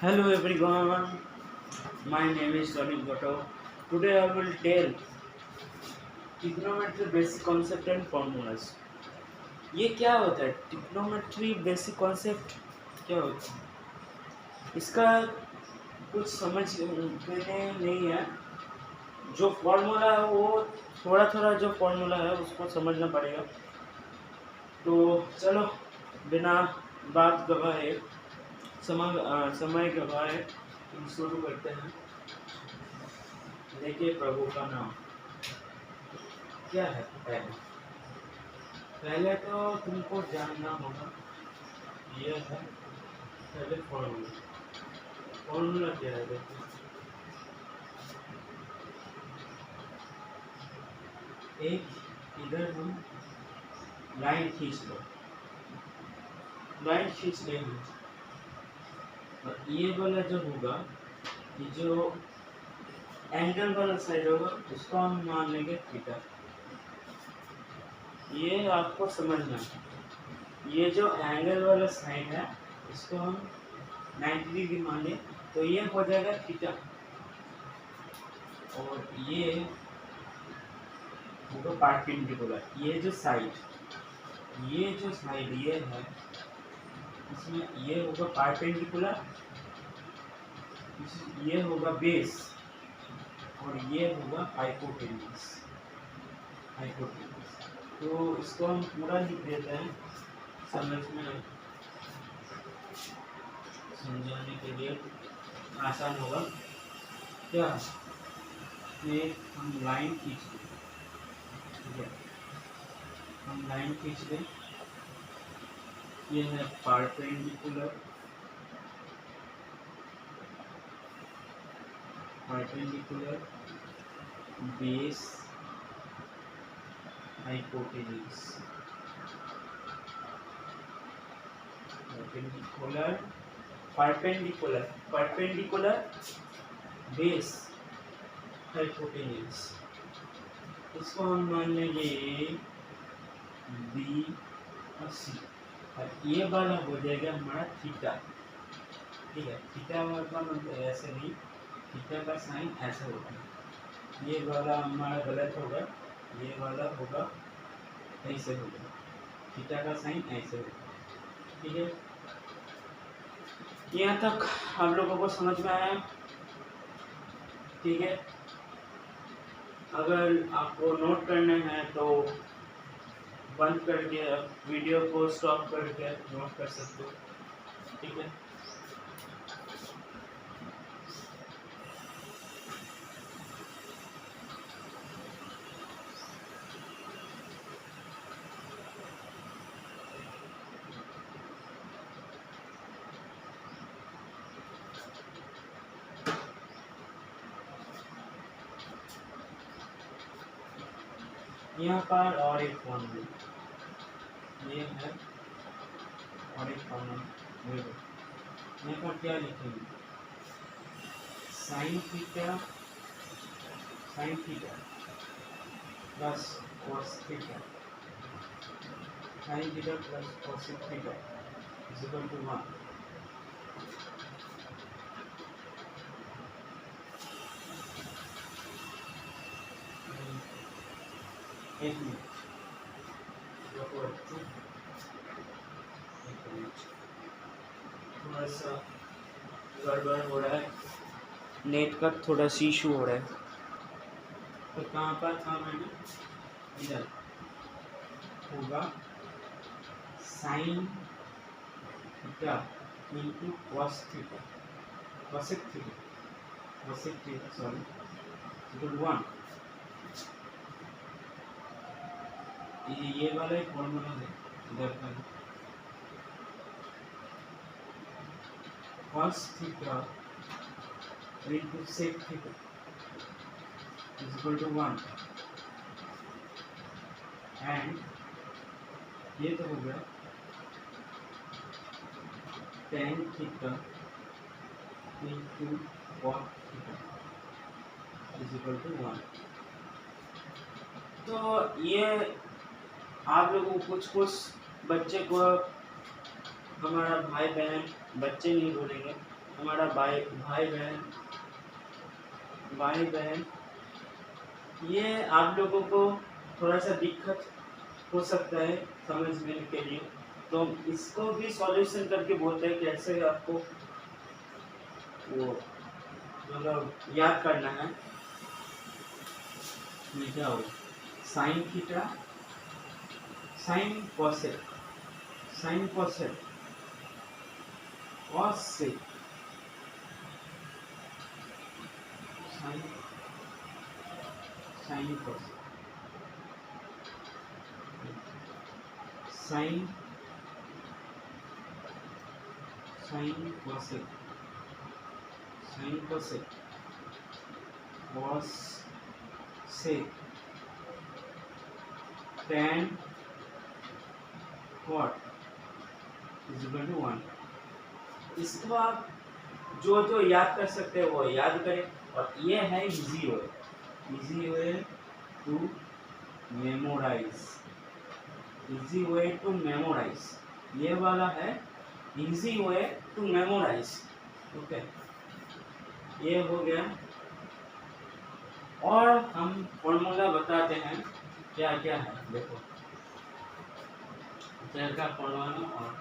Hello everyone, my name is Tony Goto. Today I will tell trigonometry basic concept and formulas. ये क्या होता है? Trigonometry basic concept क्या होता है? इसका कुछ समझ में नहीं है। जो फॉर्मूला है वो थोड़ा थोड़ा जो फॉर्मूला है उसको समझना पड़ेगा। तो चलो बिना बात गवाए समय गवाए हम शुरू करते हैं। देखिए प्रभु का नाम क्या है। पहले तो तुमको जानना होगा ये है पहले फॉर्मूला क्या है। देखो एक इधर हम लाइन खींच लेंगे और ये वाला जो होगा, ये जो एंगल वाला साइड होगा उसको हम मान लेंगे थीटा। ये आपको समझना है। ये जो एंगल वाला साइड है इसको हम 90 डिग्री मान लें तो ये हो जाएगा थीटा और ये होगा परपेंडिकुलर। ये जो साइड ये है इसमें ये होगा परपेंडिकुलर, ये होगा बेस और ये होगा हाइपोटेन्यूज। तो इसको हम पूरा लिख देते हैं समझाने के लिए आसान होगा। क्या ये हम लाइन खींच दें, ये है perpendicular base hypotenuse. Perpendicular base hypotenuse. इसको हम मान लेंगे बी और सी और ये वाला हो जाएगा हमारा थीटा। ठीक है, थीटा वाला मतलब ऐसे नहीं, थीटा का साइन ऐसे होता है। ये वाला हमारा गलत होगा, ये वाला होगा ऐसे होगा, थीटा का साइन ऐसे होगा। ठीक है, यहाँ तक आप लोगों को समझ में आया? ठीक है, अगर आपको नोट करना है तो बंद करके वीडियो को स्टॉप करके नोट कर सकते हो। ठीक है, यहाँ पर और एक फॉर्मूला ये है और एक फॉर्मूला यहाँ पर क्या लिखेंगे? Sine theta plus cos theta, sine theta plus cos theta is equal to 1। एक मिनट थोड़ा सा गड़बड़ हो रहा है, नेट का थोड़ा सी इशू हो रहा है। तो कहाँ पर था मैंने? इधर होगा sine theta into cos theta, cosec theta sorry equal 1। ये वाला एक फॉर्मूला है इधर का, cos theta into sec theta is equal to 1 and ये तो हो गया tan theta into cot theta is equal to 1। तो ये आप लोगों को कुछ बच्चे को, हमारा भाई बहन बच्चे नहीं बोलेंगे, हमारा भाई बहन, ये आप लोगों को थोड़ा सा दिक्कत हो सकता है समझने के लिए, तो इसको भी सॉल्यूशन करके बोलते हैं कैसे आपको वो मतलब याद करना है। ये क्या होगा, sine theta sine cosec sine cosec cos sec sine sine cosec sine sine cosec sine cosec cos sec tan cot is equal to 1। इसको आप जो जो याद कर सकते हैं वो याद करें, और ये है easy way to memorise easy way to memorise ये वाला है easy way to memorise. Okay, ये हो गया। और हम फॉर्मूला बताते हैं क्या क्या है। देखो का फॉर्मूला, और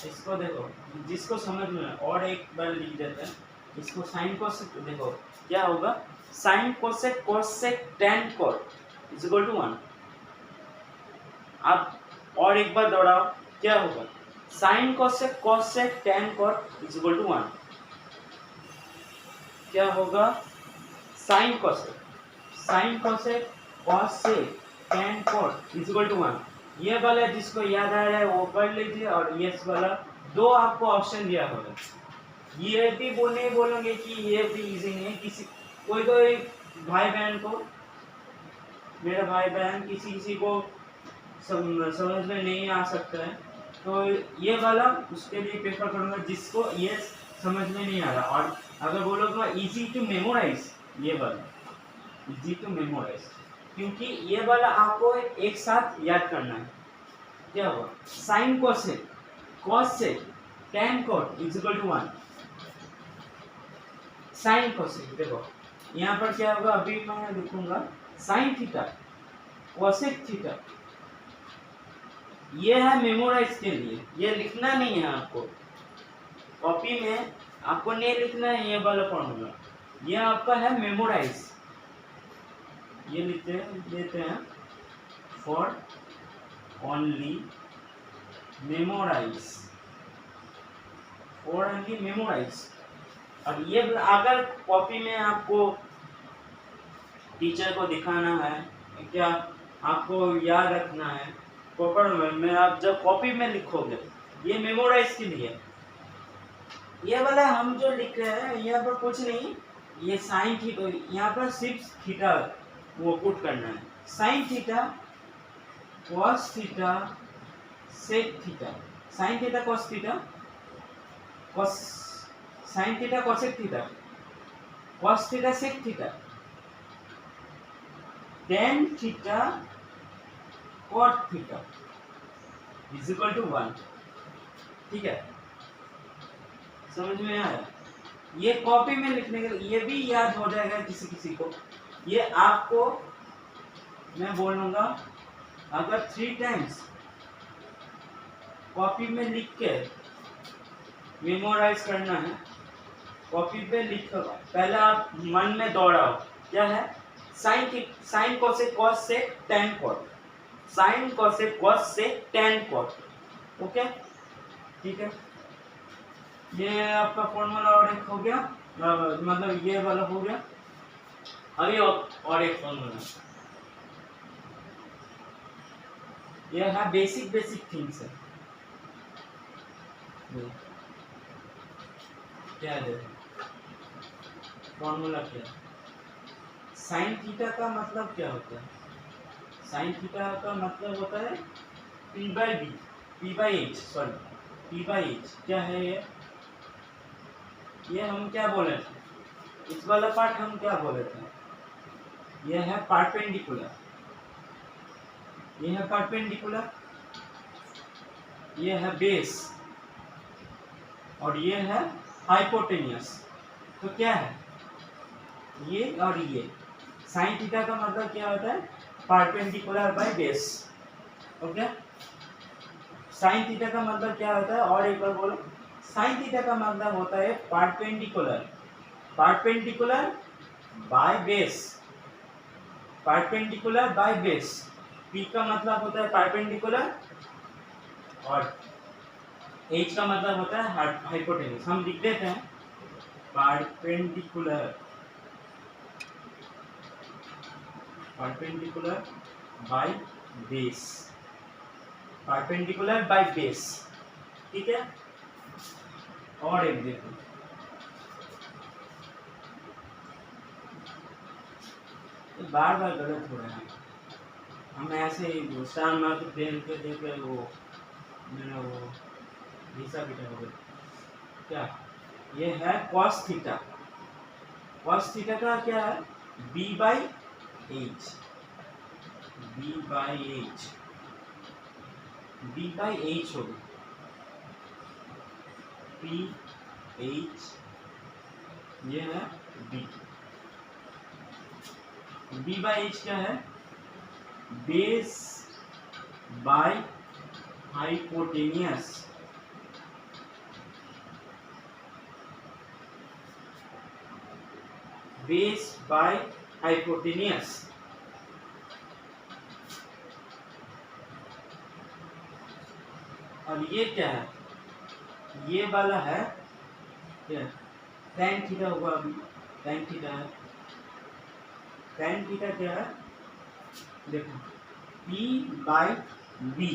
इसको देखो जिसको समझ में और एक बार लिख देते हैं इसको। साइन कोसेक देखो क्या होगा, sine cosec cosec tan cot is equal to 1। आप और एक बार दोहराओ क्या होगा, sine cosec cosec tan cot is equal to 1। क्या होगा, sine cosec cosec tan cot is equal to 1। ये वाला जिसको याद आ रहा है वो कर लीजिए, और ये वाला दो आपको ऑप्शन दिया होगा। ये भी बोलोगे कि ये भी इजी नहीं है। किसी कोई तो एक भाई बहन को, मेरा भाई बहन किसी को समझ में नहीं आ सकता है, तो ये वाला उसके लिए प्रेफर करूँगा जिसको ये समझ में नहीं आ रहा। और अगर बोलोगे इजी टू मेमोराइज, ये वाला इजी टू मेमोराइज, क्योंकि ये वाला आपको एक साथ याद करना है। क्या होगा, sine cosec cosec tan cot is equal to 1। Sine cosec देखो यहाँ पर क्या होगा, अभी मैं लिखूंगा साइन थीटा कोसेक थीटा। ये है मेमोराइज के लिए, ये लिखना नहीं है आपको कॉपी में, आपको नहीं लिखना है ये वाला फॉर्मूला, ये आपका है मेमोराइज। ये लेते हैं for only memorise, for only memorise. और ये अगर कॉपी में आपको टीचर को दिखाना है क्या, आपको याद रखना है प्रॉपर में, आप जब कॉपी में लिखोगे ये मेमोराइज के लिए। ये वाला हम जो लिख रहे हैं यहाँ पर कुछ नहीं, ये साइन थीटा, यहाँ पर सिर्फ थीटा वो पुट करना है। Sine theta cos theta sec theta, sine theta cos theta cos, sine theta cosec theta cos theta sec theta tan theta cot theta is equal to 1। ठीक है, समझ में आया। ये कॉपी में लिखने के लिए ये भी याद हो जाएगा किसी को। ये आपको मैं बोलूंगा अगर 3 टाइम्स कॉपी में लिख के मेमोराइज करना है, कॉपी पे लिखो, पहले आप मन में दोहराओ क्या है, साइन कोसेक कॉस से tan cot, sine cosec cos से tan cot। ओके, ठीक है, ये आपका फॉर्मूला और एक हो गया, मतलब ये वाला हो गया। अभी और एक फॉर्मूला, ये है बेसिक थिंग्स है। क्या है फॉर्मूला, क्या साइन थीटा का मतलब क्या होता है, साइन थीटा का मतलब होता है पी बाई एच। क्या है ये हम क्या बोले थे, इस वाला पार्ट हम क्या बोले थे, ये है परपेंडिकुलर, ये है परपेंडिकुलर, ये है बेस, और ये है हाइपोटेनियस। तो क्या है ये और ये, साइन थीटा का मतलब क्या होता है, perpendicular by base. Okay, sine theta का मतलब क्या होता है, और एक बार बोलो, साइन थीटा का मतलब होता है perpendicular, perpendicular by base, perpendicular by base. P का मतलब होता है परपेंडिकुलर और एच का मतलब होता है हाइपोटेन्यूज। हम लिख देते हैं perpendicular, perpendicular by base, perpendicular by base. ठीक है, और एक देखो, बार बार गलत हो रहा है, हम ऐसे ही स्टार मार्क देख के वो मैंने वो घिसा पिटा हो गया। क्या ये है cos थीटा, cos थीटा का क्या है, b by H, b by H, b by H होगा, p h, ये है b, b बाई एच क्या है, base by hypotenuse, base by hypotenuse. और ये क्या है, ये वाला है क्या, tan थीटा होगा, अभी tan थीटा है, tan थीटा क्या है, देखो p बाई b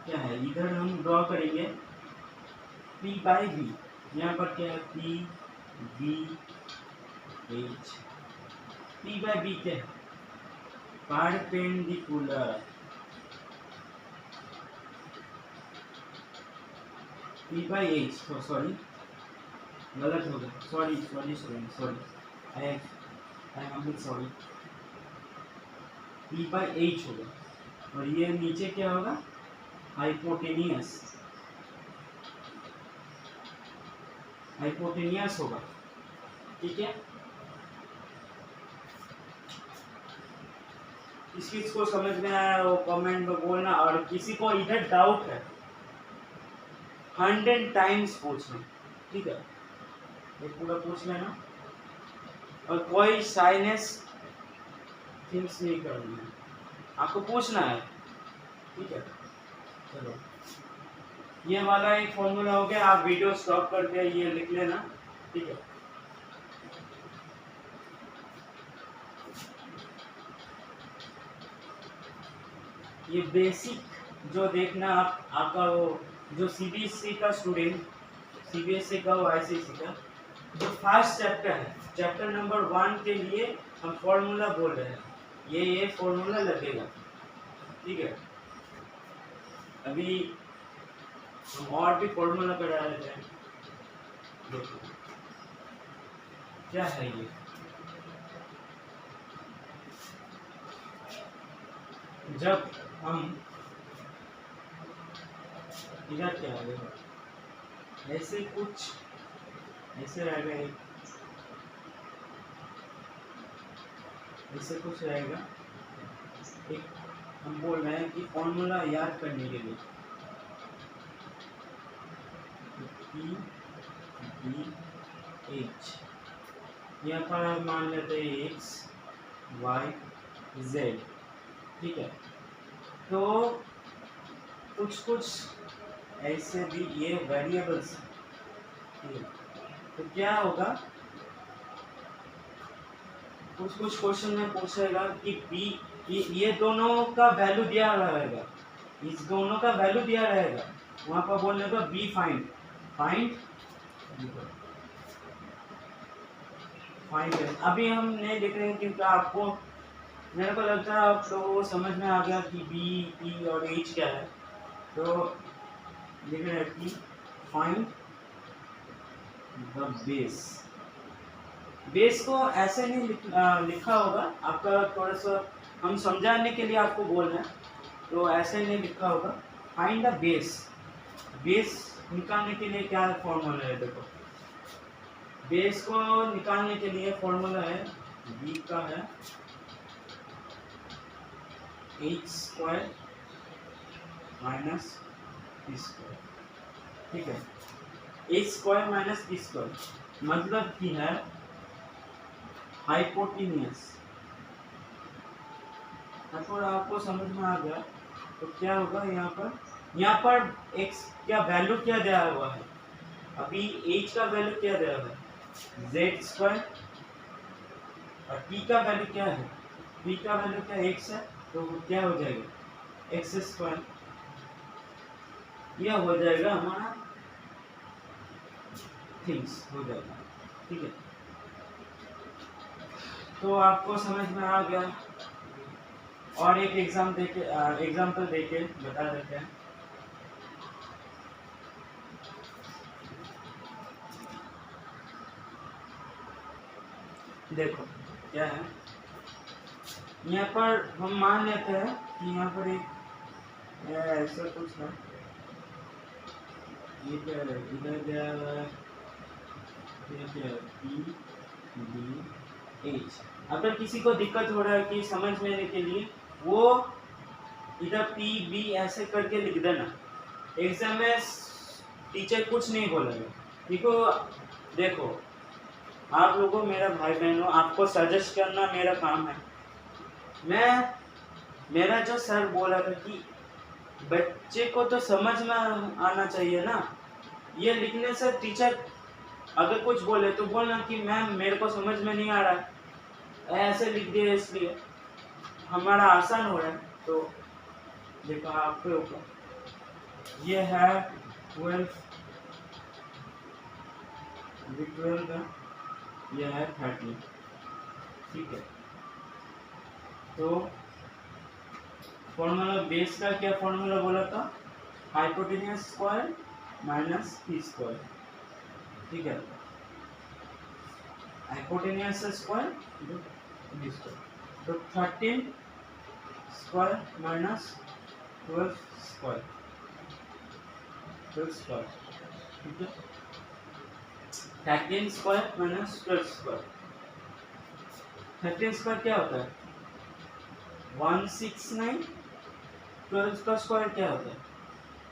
क्या है, इधर हम ड्रॉ करेंगे p बाई b, यहाँ पर क्या है p b h, p by b क्या है, परपेंडिकुलर, p बाई h, तो सॉरी गलत हो गया, sorry sorry sorry sorry, I am sorry, p by h होगा, और ये नीचे क्या होगा, हाइपोटेनियस, हाइपोटेनियस होगा। ठीक है, इस चीज को समझ में आया वो कमेंट में बोलना, और किसी को इधर डाउट है 100 टाइम्स पूछना, ठीक है, ये पूरा पूछ लेना, और कोई साइनेस थिंग्स नहीं करनी है, आपको पूछना है। ठीक है, चलो ये वाला एक फॉर्मूला हो गया, आप वीडियो स्टॉप करके ये लिख लेना। ठीक है, ये बेसिक जो देखना आप, आपका वो जो सीबीएसई का स्टूडेंट, सीबीएसई का वो आईसीएसई का जो फर्स्ट चैप्टर है, चैप्टर नंबर 1 के लिए हम फॉर्मूला बोल रहे हैं, ये फॉर्मूला लगेगा। ठीक है, अभी हम और भी फॉर्मूला करा रहे हैं, देखो क्या है ये, जब हम इधर क्या है, ऐसे कुछ ऐसे रहेगा, ऐसे कुछ रहेगा, एक हम बोल रहे हैं कि फॉर्मूला याद करने के लिए P B H, यहाँ पर मान लेते हैं x y z। ठीक है, तो कुछ कुछ ऐसे भी ये वेरिएबल्स, तो क्या होगा, कुछ कुछ क्वेश्चन में पूछेगा कि बी, ये दोनों का वैल्यू दिया रहेगा, इस दोनों का वैल्यू दिया रहेगा, वहां पर बोलने का बी फाइंड, फाइंड फाइंड। अभी हम नहीं लिख रहे हैं क्योंकि आपको, मेरे को लगता है आप लोगों को समझ में आ गया कि बी ई और एच क्या है, तो लिख रहे हैं कि फाइंड द बेस। बेस को ऐसे नहीं लिखा होगा, आपका थोड़ा सा हम समझाने के लिए आपको बोल रहे हैं, तो ऐसे नहीं लिखा होगा, फाइंड द बेस। बेस निकालने के लिए क्या फॉर्मूला है, देखो बेस को निकालने के लिए फॉर्मूला है b का है h square minus p square, ठीक है। h square minus p square मतलब कि है हाइपोटेन्यूस। अगर आपको समझ में आ गया तो क्या होगा यहाँ पर x क्या वैल्यू क्या दिया हुआ है, अभी h का वैल्यू क्या दिया हुआ है z स्क्वायर, और p का वैल्यू क्या है, p का वैल्यू क्या x है, तो क्या हो जाएगा x स्क्वायर, यह हो जाएगा हमारा थिंग्स हो जाएगा, ठीक है। तो आपको समझ में आ गया, और एक एग्जाम्पल देके बता देते हैं। देखो क्या है, यहाँ पर हम मान लेते हैं कि यहाँ पर एक ऐसा कुछ है, ये क्या है, इधर गया है, ये क्या है P D H। अगर किसी को दिक्कत हो रहा है कि समझ लेने के लिए वो इधर P B ऐसे करके लिख देना, एग्जाम में टीचर कुछ नहीं बोलेगा। देखो आप लोगों मेरा भाई बहनों, आपको सजेस्ट करना मेरा काम है। मेरा जो सर बोला था कि बच्चे को तो समझ में आना चाहिए ना, ये लिखने से टीचर अगर कुछ बोले तो बोलना कि मैम मेरे को समझ में नहीं आ रहा है, ऐसे लिख दिया इसलिए हमारा आसान हो रहा है। तो देखो आपके ऊपर ये है 12 का, यह है 30, ठीक है। तो फॉर्मूला बेस का क्या फॉर्मूला बोला था, hypotenuse square minus P square, ठीक है। हाइपोटेन्यूस स्क्वायर बी स्क्वायर, तो 13 स्क्वायर माइनस 12 स्क्वायर, ठीक है। 13 स्क्वायर माइनस 12 स्क्वायर, 13 स्क्वायर क्या होता है 169, 12 का स्क्वायर क्या होता है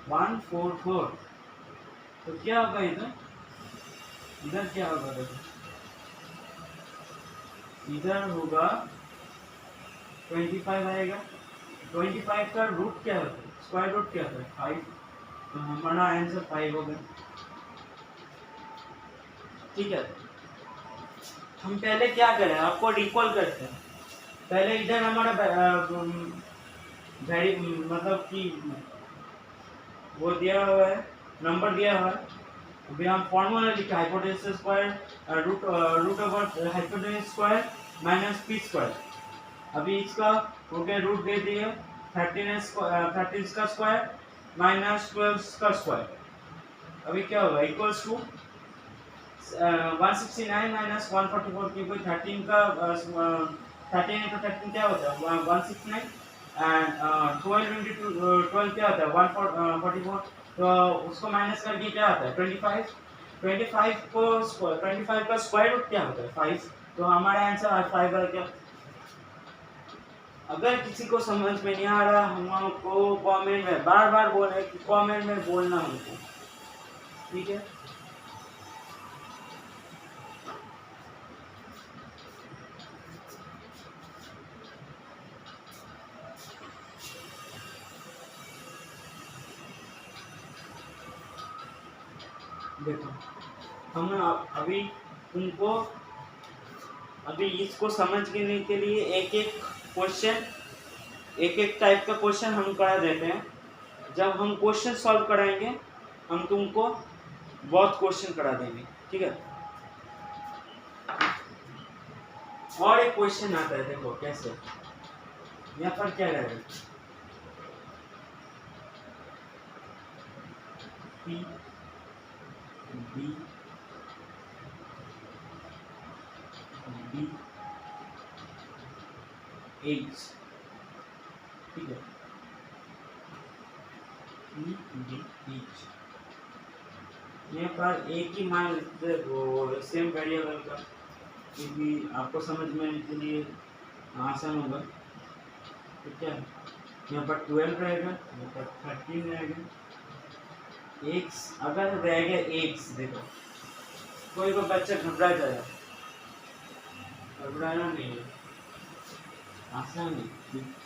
144, तो क्या होगा इधर क्या होगा, देखो इधर होगा 25 आएगा, 25 का रूट क्या होता है, स्क्वायर रूट क्या होता है 5, तो हमारा आंसर 5 होगा, ठीक है। हम पहले क्या करें, आपको रिकॉल करते हैं। पहले इधर हमारा मतलब कि वो दिया हुआ है, नंबर दिया हुआ है, अभी हम फॉर्मूला लिखा hypotenuse square root over hypotenuse square minus P square, अभी इसका हो गया रूट दे दिए 13 का स्क्वायर माइनस 12 का स्क्वायर, अभी क्या होगा इक्वल्स टू 169 माइनस 144, क्योंकि 13 का 13 इंटू 13 क्या होता है 169, एंड 12 इंटू 12 क्या होता है 144, तो उसको माइनस करके क्या आता है 25, 25 का स्क्वायर रूट क्या होता है 5, तो हमारा आंसर 5 आ गया। अगर किसी को समझ में नहीं आ रहा, हमको कमेंट में बार बार बोल रहे कि कमेंट में बोलना हमको, ठीक है। देखो हम अभी तुमको अभी इसको समझने के लिए एक एक क्वेश्चन, एक एक टाइप का क्वेश्चन हम करा देते हैं। जब हम क्वेश्चन सॉल्व कराएंगे हम तुमको बहुत क्वेश्चन करा देंगे, ठीक है। और एक क्वेश्चन आता है, देखो कैसे, यहाँ पर क्या रहेगा P B D H, ठीक है, P D H, यहाँ पर एक ही मान वो सेम वेरिएबल का, क्योंकि आपको समझ में के लिए आसान होगा। तो क्या यहाँ पर 12 रहेगा, यहाँ पर 13 रहेगा। एक्स अगर रह गया एक्स, देखो कोई को बच्चा घबरा जाएगा, घबराना नहीं है, आसान है,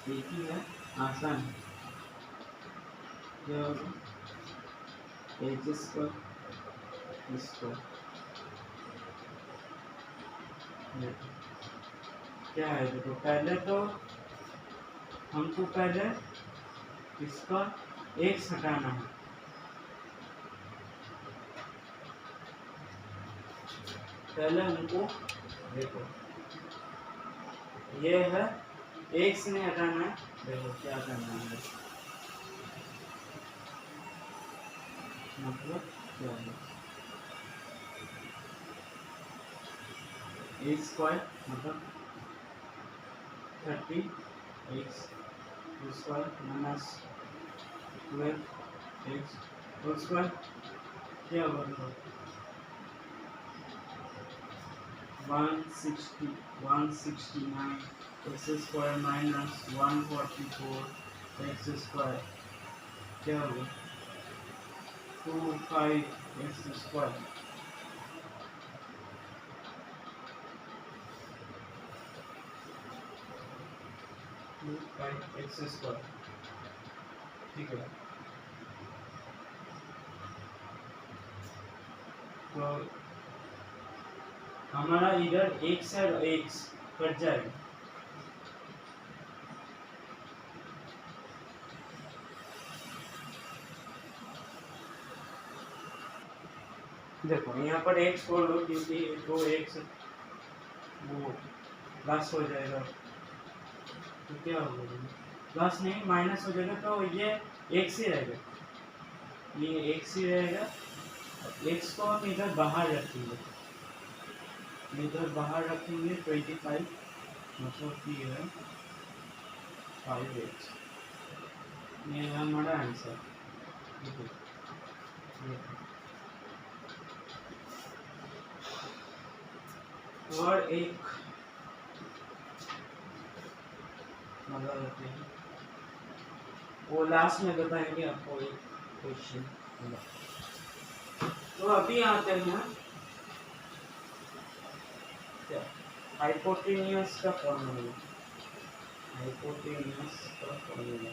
एक ही है, आसान है। क्या होगा एच स्क्वायर इसको क्या है, देखो पहले तो हमको पहले इसका एक्स हटाना है। पहले हमको देखो ये है एक्स नहीं हटाना है, देखो क्या करना है, मतलब क्या है ए स्क्वायर मतलब 30 x square minus 12 x whole square क्या होगा 169 x square minus 144 x square क्या होगा 25 एक्स स्क्वायर। 25 एक्स स्क्वायर, ठीक है। तो हमारा इधर एक्स और एक्स कट जाएगा, देखो यहाँ पर एक्स छोड़ लो क्योंकि दो एक्स वो प्लस हो जाएगा, तो क्या होगा प्लस नहीं माइनस हो जाएगा, तो ये एक्स ही रहेगा, ये एक्स ही रहेगा। एक्स को हम इधर बाहर रखेंगे, इधर बाहर रखेंगे 25 मतलब कि है 5x, ये है हमारा आंसर। और एक मतलब वो लास्ट में बताएंगे आपको एक क्वेश्चन। तो अभी आते हैं क्या हाइपोटेन्यूस का फॉर्मूला, हाइपोटेन्यूस का फॉर्मूला,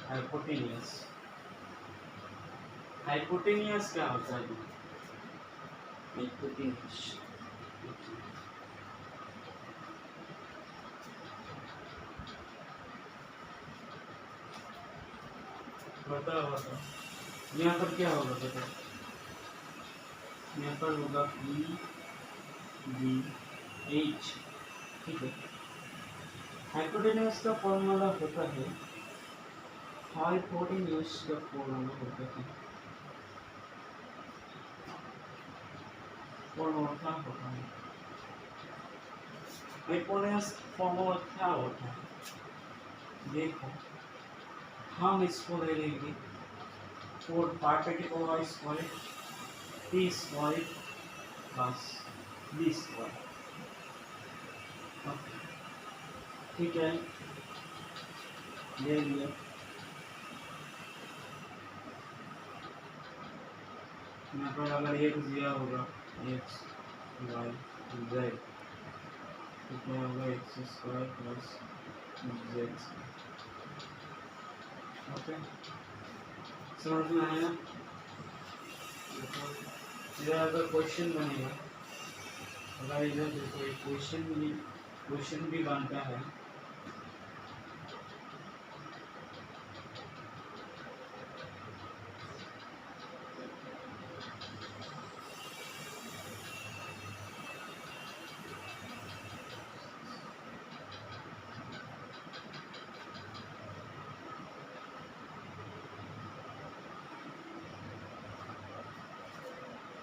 हाइपोटेन्यूस, हाइपोटेन्यूस क्या होता है, हाइपोटेन्यूस बताओ बताओ, यहाँ पर क्या होगा बताओ, यहाँ पर होगा पी डी एच, ठीक है। हाइपोटेन्यूस का फॉर्मूला होता है, हाइपोटेन्यूस का फॉर्मूला होता है, फॉर्मूला क्या होता है, हाइपोटेन्यूस फॉर्मूला क्या होता है, देखो हम इसको ले लेंगे 4 particle square T square plus B square, ठीक है, ले लिया। यहाँ पर अगर एक दिया होगा एक्स वाई जेड, तो क्या होगा x square plus Z, okay समझ में आया। इधर अगर क्वेश्चन बनेगा, अगर इधर देखो एक क्वेश्चन भी बनता है,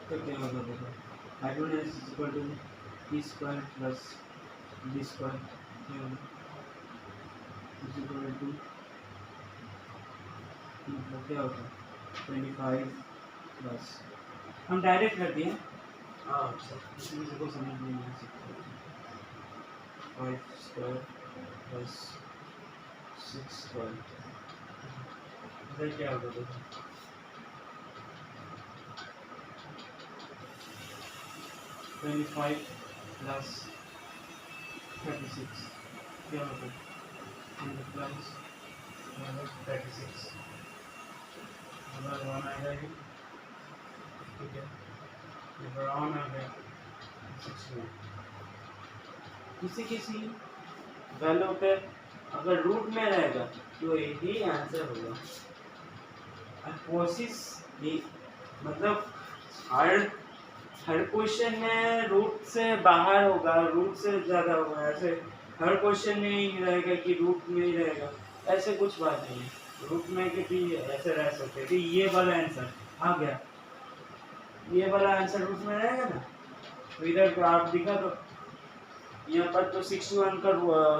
तो क्या होगा देखो hypotenuse is equal to T square plus B square, क्या होगा इज इक्वल टू मतलब क्या होता है 25 प्लस, हम डायरेक्ट कर दिए। हाँ सब किसी को समझ नहीं आ सकता। 5 स्क्वायर प्लस 6 स्क्वायर, इधर क्या होगा देखो, 25 प्लस 36 क्या होगा, प्लस 36 अगर 1 आ जाएगी, ठीक है, अगर 1 आ गया 6 में किसी किसी वैल्यू पे अगर रूट में रहेगा तो यही आंसर होगा। और कोशिश भी मतलब हर हर क्वेश्चन में रूट से बाहर होगा, रूट से ज़्यादा होगा, ऐसे हर क्वेश्चन में ही रहेगा कि रूट में ही रहेगा, ऐसे कुछ बात नहीं है। रूट में के भी ऐसे रह सकते कि ये वाला आंसर आ गया, ये वाला आंसर रूट में रहेगा ना, तो इधर तो आप दिखा दो, यहाँ पर तो 61 का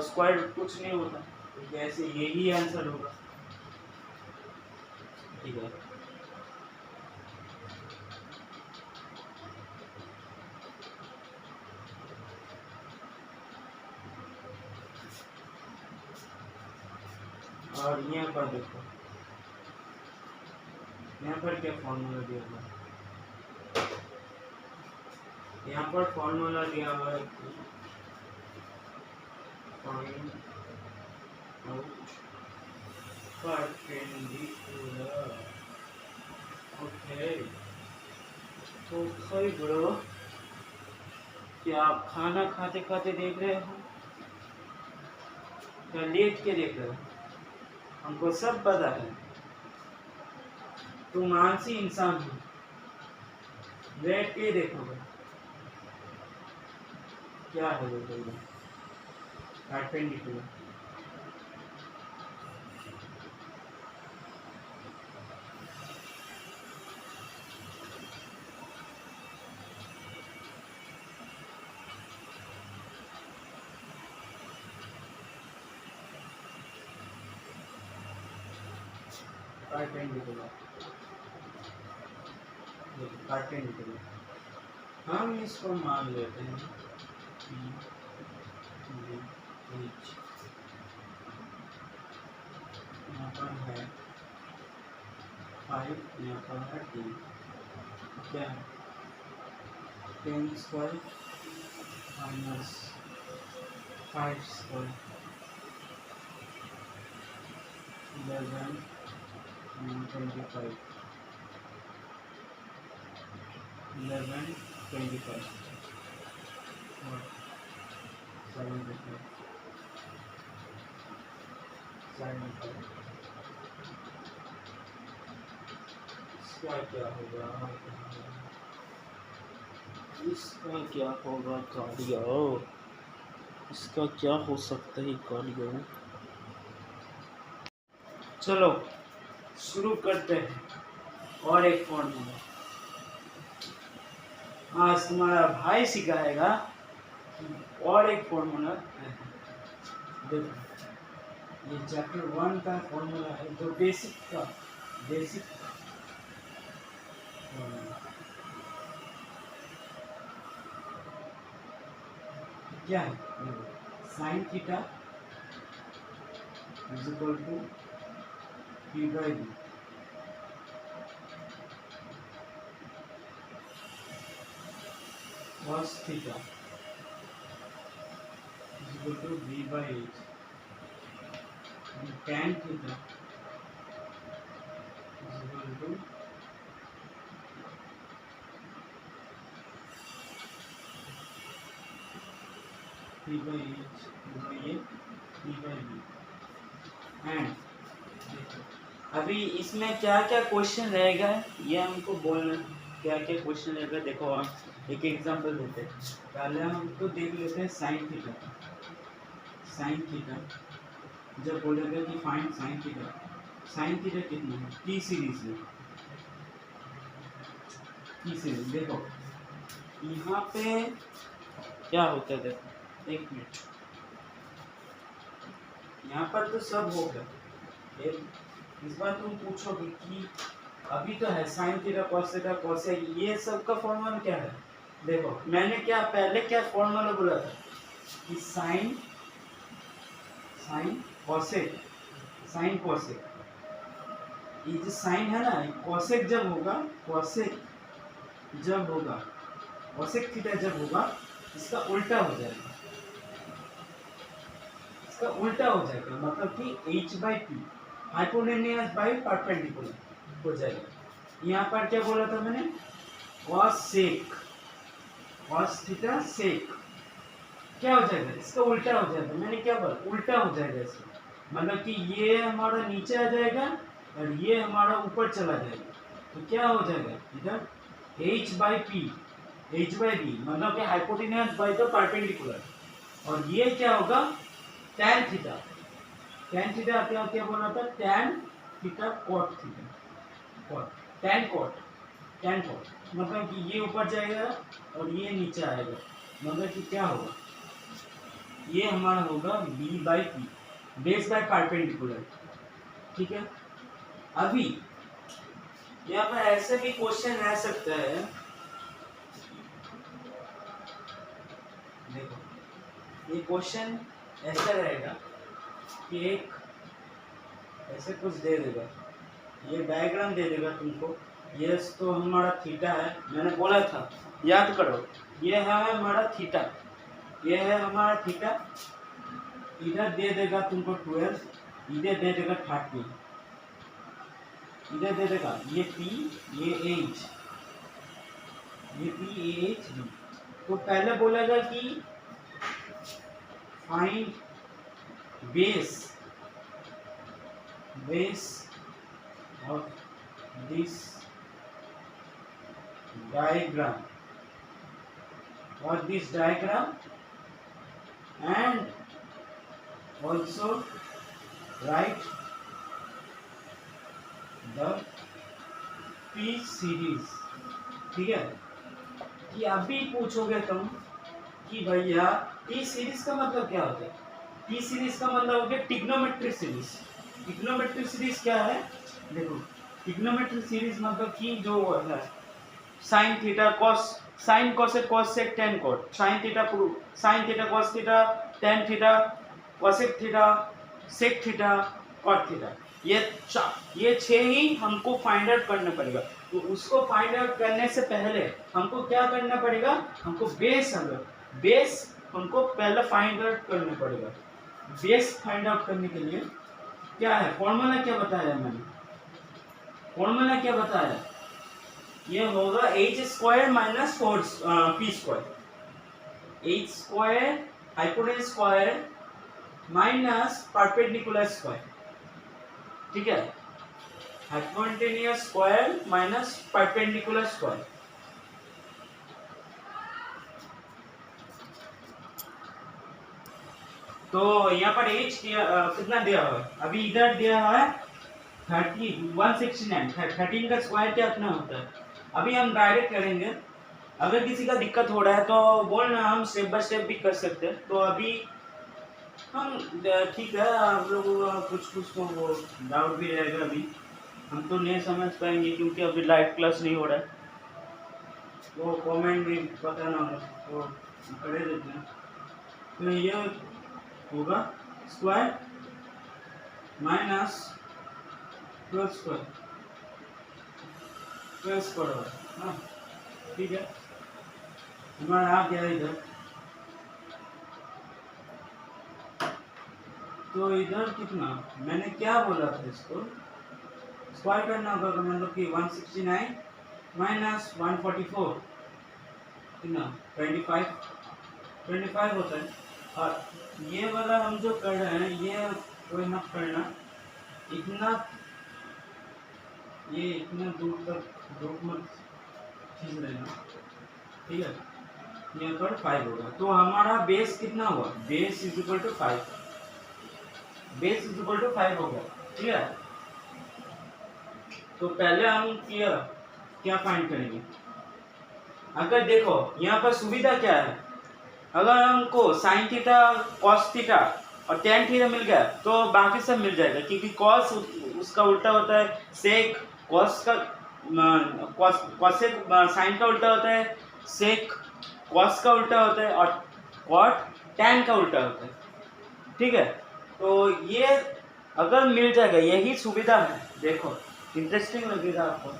स्क्वायर कुछ नहीं होता, तो ऐसे यही आंसर होगा, ठीक है। और यहाँ पर देखो, यहाँ पर क्या फॉर्मूला दिया हुआ है, यहाँ पर फॉर्मूला दिया हुआ है कि फाइंड आउट परपेंडिकुलर। ओके, तो सही ब्रो, क्या आप खाना खाते खाते देख रहे हो या लेट के देख रहे हो? हमको सब पता है तुम आलसी इंसान हो, लेट के देखोगे क्या है वो परपेंडिकुलर। परपेंडिकुलर हम इसको मान लेते हैं यहाँ पर है 5, यहाँ पर है 10, क्या है 10 स्क्वायर माइनस 5 स्क्वायर 11 25 11 25 और 75 इसका क्या होगा, इसका क्या होगा कार्डियो, इसका क्या हो सकता है कार्डियो। चलो शुरू करते हैं, और एक फॉर्मूला आज तुम्हारा भाई सिखाएगा, और एक फॉर्मूला देखो, ये चैप्टर 1 का फॉर्मूला है, जो बेसिक का बेसिक क्या है, sine theta is equal to P by B, cos theta is equal to v by h, and tan theta is equal to p by h by a p by b। And अभी इसमें क्या क्या question रहेगा ये हमको बोलना, क्या क्या क्वेश्चन रहेगा देखो, हम एक एग्जांपल देते हैं। पहले हम हमको देख लेते हैं साइन थीटा। साइन थीटा जब बोलेगा कि फाइंड साइन थीटा कितना है, टी सीरीज में, टी सीरीज देखो यहाँ पे क्या होता है, देखो एक मिनट, यहाँ पर तो सब हो गया, इस बार तुम पूछोगे कि अभी तो है sine theta cos theta cosec, ये सब का फॉर्मूला क्या है। देखो मैंने क्या पहले क्या फॉर्मूला बोला था कि साइन कोसेक, साइन कोसेक, ये जो साइन है ना, कोसेक जब होगा, कोसेक जब होगा, कोसेक थीटा जब होगा, इसका उल्टा हो जाएगा, इसका उल्टा हो जाएगा, मतलब कि h by P hypotenuse by perpendicular हो जाएगा। यहाँ पर क्या बोला था मैंने, cos sec, cos theta sec क्या हो जाएगा, इसका उल्टा हो जाएगा। मैंने क्या बोला, उल्टा हो जाएगा इसका, मतलब कि ये हमारा नीचे आ जाएगा और ये हमारा ऊपर चला जाएगा, तो क्या हो जाएगा इधर h by P, h by B मतलब कि हाइपोटेन्यूज बाई द परपेंडिकुलर, और ये क्या होगा tan थीटा, tan थीटा क्या बोला था, tan theta cot theta, cot tan cot, tan cot मतलब कि ये ऊपर जाएगा और ये नीचे आएगा, मतलब कि क्या होगा, ये हमारा होगा b by P base by perpendicular. ठीक है, अभी यहाँ पर ऐसे भी क्वेश्चन रह सकता है, देखो ये क्वेश्चन ऐसा रहेगा कि एक ऐसे कुछ दे देगा, ये डायग्राम दे देगा तुमको, ये तो हमारा थीटा है, मैंने बोला था याद करो, ये है हमारा थीटा, ये है हमारा थीटा, इधर दे देगा तुमको 12, इधर दे देगा 30, इधर दे देगा ये P, ये H, ये P, ये H, B। तो पहले बोलेगा कि find base of this diagram, और this diagram and also write the P series। ठीक है, कि अभी पूछोगे तुम कि भैया P सीरीज का मतलब क्या होता है, P सीरीज का मतलब हो गया ट्रिग्नोमेट्रिक सीरीज। ट्रिग्नोमेट्रिक सीरीज क्या है, देखो ट्रिग्नोमेट्रिक सीरीज मतलब कि जो है sine theta cos, sine cosec cosec tan cot, sine theta sine theta cos theta tan theta cosec theta sec theta cot theta, ये छह ही हमको फाइंड आउट करना पड़ेगा। तो उसको फाइंड आउट करने से पहले हमको क्या करना पड़ेगा, हमको बेस हमको पहले फाइंड आउट करना पड़ेगा। बेस फाइंड आउट करने के लिए क्या है फॉर्मूला, क्या बताया मैंने, फॉर्मूला क्या बताया, ये होगा h square minus 4p square, h square hypotenuse square minus perpendicular square. ठीक है, hypotenuse square minus perpendicular square. तो यहाँ पर h कितना दिया हुआ है, अभी इधर दिया हुआ है 169, 13 का स्क्वायर कितना होता है। अभी हम डायरेक्ट करेंगे, अगर किसी का दिक्कत हो रहा है तो बोलना, हम स्टेप बाय स्टेप भी कर सकते हैं। तो अभी हम ठीक है, आप लोगों का कुछ तो वो डाउट भी रहेगा, अभी हम तो नहीं समझ पाएंगे क्योंकि अभी लाइव क्लास नहीं हो रहा है, तो कमेंट भी बताना तो करे देते हैं। तो ये होगा स्क्वायर माइनस 12 स्क्वायर, हाँ ठीक है, हमारा आ गया इधर। तो इधर कितना, मैंने क्या बोला था, इसको स्क्वायर करना होगा, मतलब कि 169 माइनस 144 कितना 25 होता है। और ये वाला हम जो कर रहे हैं, ये कोई मत करना, ये इतना दूर तक मत खींच लेना, ठीक है। यहाँ पर 5 होगा, तो हमारा बेस कितना हुआ, base is equal to 5, base is equal to 5 हो गया, ठीक है। तो पहले हम क्या फाइंड करेंगे, अगर देखो यहाँ पर सुविधा क्या है, अगर हमको साइन थीटा कॉस थीटा और टेन थीटा मिल गया तो बाकी सब मिल जाएगा, क्योंकि कॉस उसका उल्टा होता है सेक, कॉस का कॉसेक साइन का उल्टा होता है सेक, कॉस का उल्टा होता है, और कॉट टैन का उल्टा होता है। ठीक है, तो ये अगर मिल जाएगा, यही सुविधा है। देखो इंटरेस्टिंग लगेगा आपको।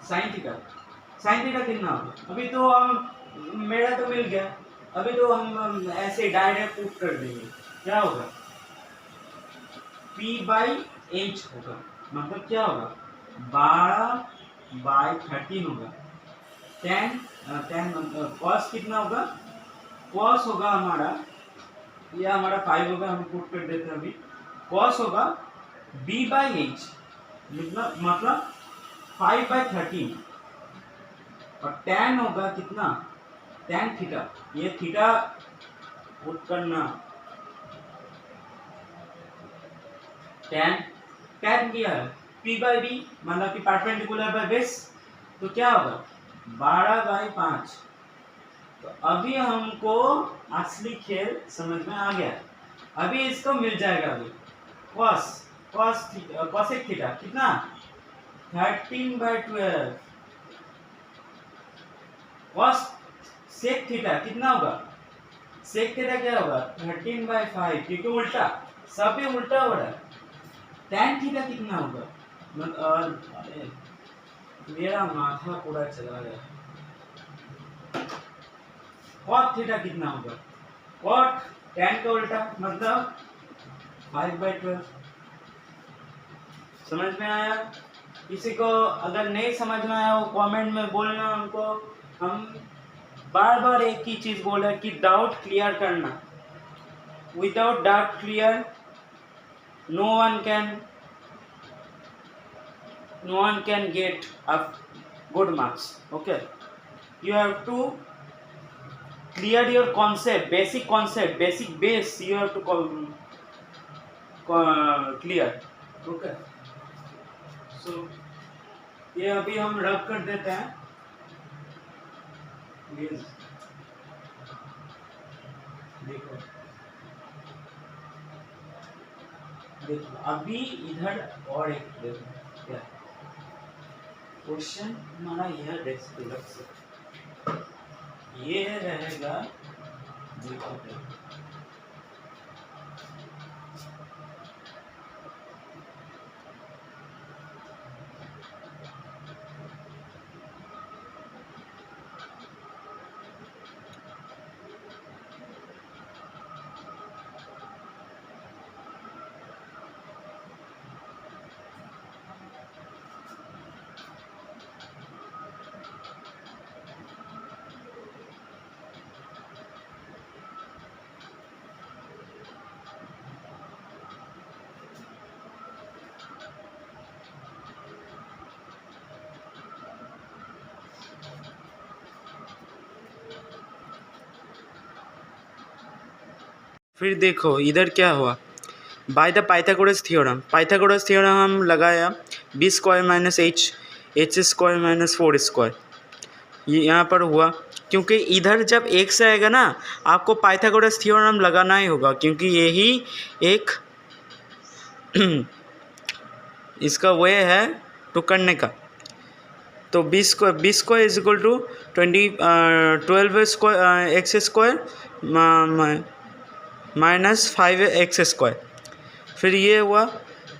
साइन थीटा कितना होगा? अभी तो हम मेरा तो मिल गया, अभी तो हम ऐसे डायरेक्ट पुट कर देंगे। क्या होगा? P/h होगा, मतलब क्या होगा? 12/13 होगा। टेन मतलब कॉस कितना होगा? कॉस होगा हमारा, ये हमारा 5 होगा, हम पुट कर देते हैं अभी। कॉस होगा B/h, मतलब 5/13, और टैन होगा कितना? टैन थीटा, ये थीटा पुट करना। टैन क्या है? P/b, मतलब कि परपेंडिकुलर बाय बेस, तो क्या होगा? 12/5। तो अभी हमको असली खेल समझ में आ गया। अभी इसको मिल जाएगा। अभी कॉसेक थीटा कितना? 13/12। कॉस सेक थीटा कितना होगा? सेक थीटा क्या होगा? 13/5, क्योंकि उल्टा, सभी उल्टा हो रहा है। टैन थीटा कितना होगा? मेरा माथा पूरा चला गया। कॉट थीटा कितना होगा? कॉट टैन का उल्टा, मतलब 5/12। समझ में आया? किसी को अगर नहीं समझ में आया वो कमेंट में बोलना हमको। हम बार बार एक ही चीज बोल रहे हैं कि डाउट क्लियर करना। Without doubt clear no one can get a good marks. Okay, you have to clear your concept, basic base you have to clear. Okay, so ये अभी हम रब कर देते हैं। प्लीज देखो अभी इधर और एक देखो क्या क्वेश्चन हमारा यह डेस्क से ये रहेगा। देखो फिर देखो इधर क्या हुआ। बाय द पाइथागोरस थ्योरम हम लगाया b² - h² - 4²। ये यहाँ पर हुआ क्योंकि इधर जब x आएगा ना, आपको पाइथागोरस थ्योरम लगाना ही होगा, क्योंकि यही एक इसका वे है तो करने का। तो b² is equal to 12x² - 5x²। फिर ये हुआ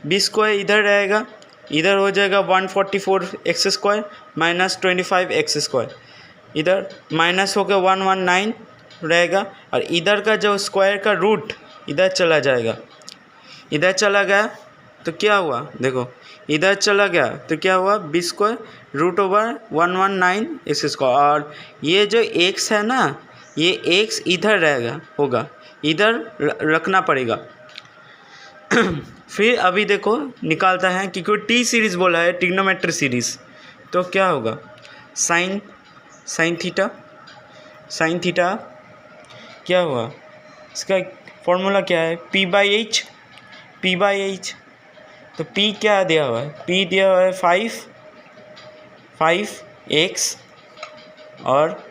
b² इधर रहेगा, इधर हो जाएगा 144x² - 25x²। इधर माइनस होकर 119 रहेगा, और इधर का जो स्क्वायर का रूट इधर चला जाएगा। इधर चला गया तो क्या हुआ? देखो इधर चला गया तो क्या हुआ? b² √119x²। और ये जो x है ना, ये x इधर रहेगा, होगा इधर रखना पड़ेगा। फिर अभी देखो निकालता है, क्योंकि टी सीरीज़ बोला है, ट्रिग्नोमेट्री सीरीज़। तो क्या होगा? साइन थीटा क्या हुआ? इसका फॉर्मूला क्या है? P/h। तो P क्या दिया हुआ है? P दिया हुआ है 5x, और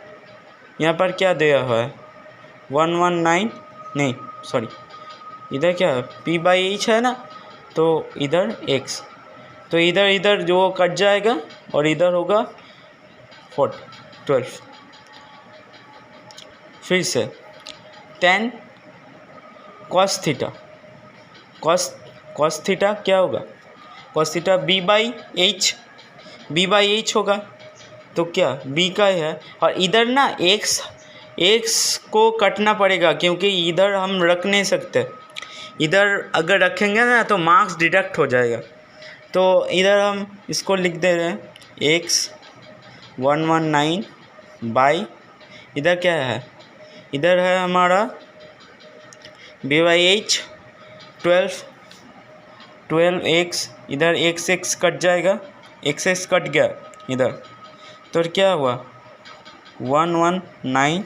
यहाँ पर क्या दिया हुआ है? 119 नहीं सॉरी इधर क्या है p/h है ना, तो इधर x, तो इधर इधर जो कट जाएगा और इधर होगा 12। फिर से tan cos theta, cos theta क्या होगा, cos थीटा b/h होगा, तो क्या b का है। और इधर ना x को कटना पड़ेगा क्योंकि इधर हम रख नहीं सकते, इधर अगर रखेंगे ना तो मार्क्स डिडक्ट हो जाएगा। तो इधर हम इसको लिख दे रहे हैं x 119 बाई, इधर क्या है, इधर है हमारा b/h 12x, इधर x कट जाएगा, x कट गया इधर, तो क्या हुआ 119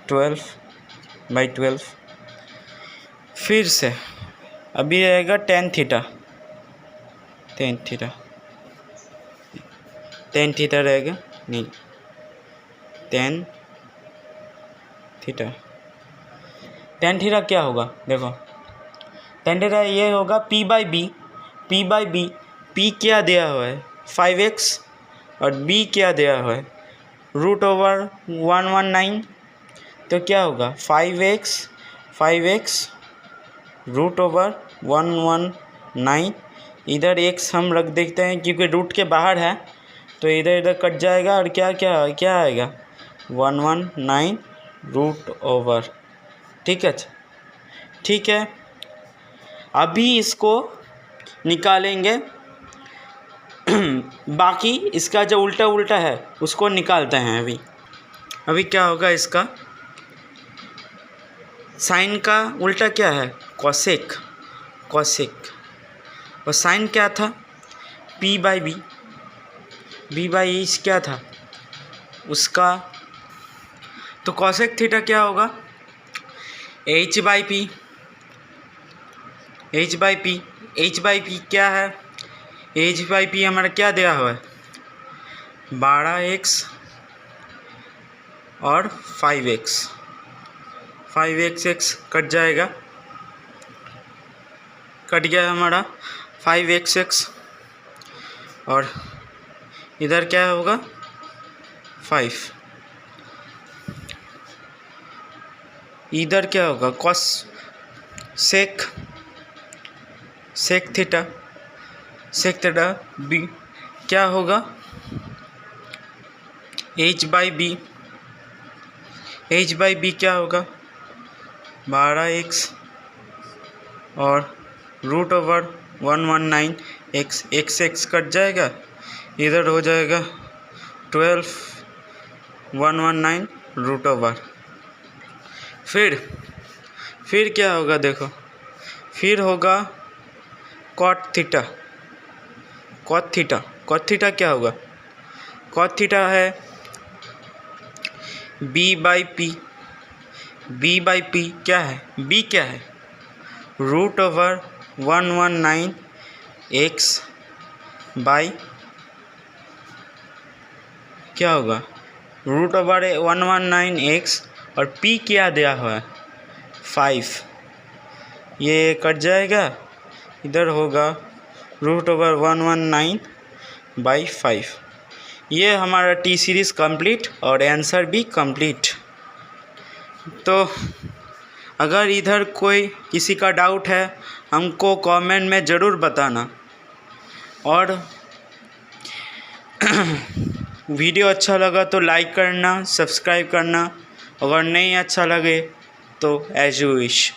12/12। फिर से अभी रहेगा tan थीटा रहेगा, नहीं tan थीटा क्या होगा, देखो tan थीटा ये होगा p/b, p क्या दिया हुआ है 5x और b क्या दिया हुआ है √119, तो क्या होगा 5x √119, इधर x हम रख देखते हैं क्योंकि रूट के बाहर है, तो इधर इधर कट जाएगा और क्या आएगा 119 √। ठीक है। अभी इसको निकालेंगे बाकी इसका जो उल्टा है उसको निकालते हैं। अभी क्या होगा, इसका साइन का उल्टा क्या है कोसेक, और साइन क्या था p/b, b/h क्या था उसका, तो कोसेक थीटा क्या होगा h/p क्या है, h/p हमारा क्या दिया हुआ है 12x और 5x कट जाएगा, कट गया हमारा 5x, और इधर क्या होगा 5, इधर क्या होगा सेक थीटा b क्या होगा h/b क्या होगा 12x और √119 x कट जाएगा, इधर हो जाएगा 12 119 √। फिर क्या होगा, देखो फिर होगा cot थीटा क्या होगा, cot थीटा है b/p क्या है, b क्या है √119 x बाई क्या होगा √119 x, और p क्या दिया हुआ है 5, ये कट जाएगा, इधर होगा √119 बाई 5। ये हमारा टी सीरीज़ कंप्लीट और आंसर भी कंप्लीट। तो अगर इधर कोई किसी का डाउट है हमको कमेंट में ज़रूर बताना, और वीडियो अच्छा लगा तो लाइक करना, सब्सक्राइब करना, अगर नहीं अच्छा लगे तो एज यू विश।